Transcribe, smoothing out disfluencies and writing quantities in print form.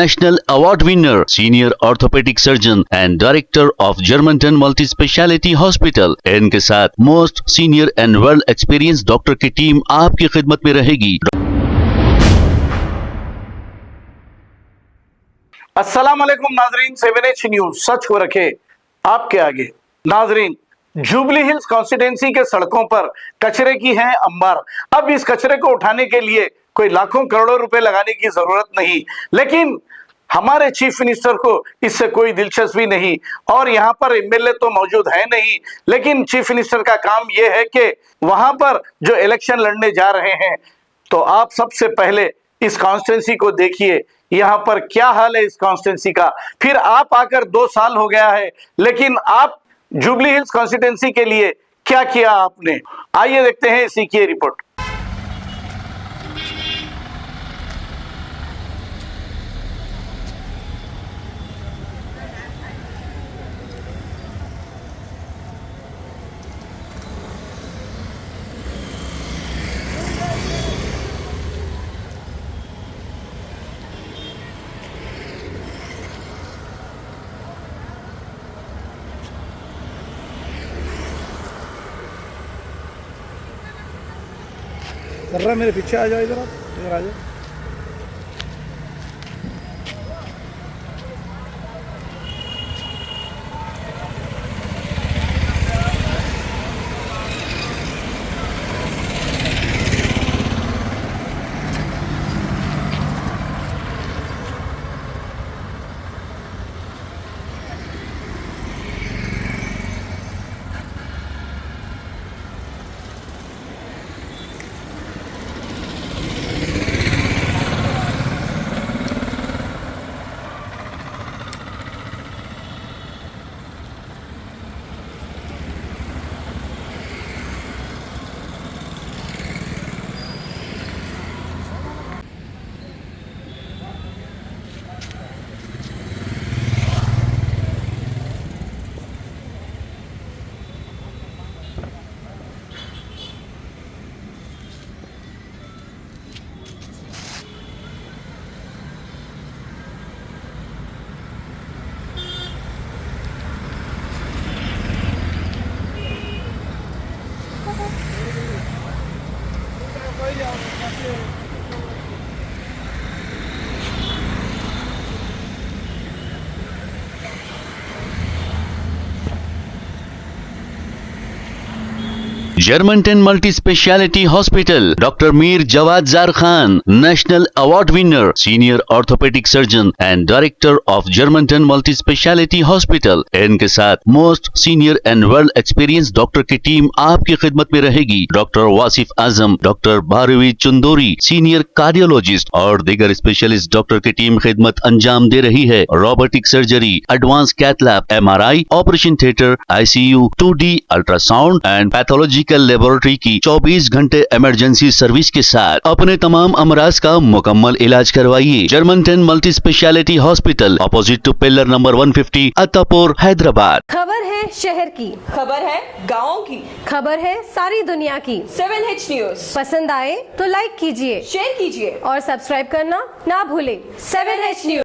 national award winner, senior orthopedic surgeon and director of Germantown Multi Speciality Hospital। इनके साथ most senior and world experience doctor की team आपकी खिदमत में रहेगी। अस्सलाम वालेकुम नाजरीन, 7H न्यूज सच को रखे आपके आगे। नाजरीन, जुबली हिल्स कॉन्स्टिट्यूंसी के सड़कों पर कचरे की है अंबार। अब इस कचरे को उठाने के लिए कोई लाखों करोड़ों रुपए लगाने की जरूरत नहीं, लेकिन हमारे चीफ मिनिस्टर को इससे कोई दिलचस्पी नहीं और यहाँ पर एमएलए तो मौजूद है नहीं, लेकिन चीफ मिनिस्टर का काम यह है कि वहां पर जो इलेक्शन लड़ने जा रहे हैं, तो आप सबसे पहले इस कॉन्स्टिट्यूंसी को देखिए, यहाँ पर क्या हाल है इस कॉन्स्टिट्यूंसी का। फिर आप आकर 2 साल हो गया है, लेकिन आप जुबली हिल्स कॉन्स्टिट्यूंसी के लिए क्या किया आपने? आइए देखते हैं इसी की रिपोर्ट। सर्रा मेरे पीछे आ जाओ, इधर आप इधर आ जाओ। Germantown Multi Speciality Hospital, Dr. Mir Jawad Zar Khan, National Award winner, Senior Orthopedic Surgeon and Director of Germantown Multi Speciality Hospital। इनके साथ most senior and world experience doctor की टीम आपकी खिदमत में रहेगी। Doctor Wasif Azam, doctor Bharvi Chandori, senior cardiologist और दीगर specialist doctor की टीम खिदमत अंजाम दे रही है। Robotic surgery, advance cath lab, MRI, operation theatre, ICU, 2D ultrasound and pathological laboratory की 24 घंटे इमरजेंसी सर्विस के साथ अपने तमाम अमराज का मुकम्मल इलाज करवाइए। Germanten multi speciality hospital, opposite to pillar number 150, Attapur, Hyderabad. खबर है शहर की, खबर है गाँव की, खबर है सारी दुनिया की। 7H न्यूज पसंद आए तो लाइक कीजिए, शेयर कीजिए और सब्सक्राइब करना ना भूलें। 7H news.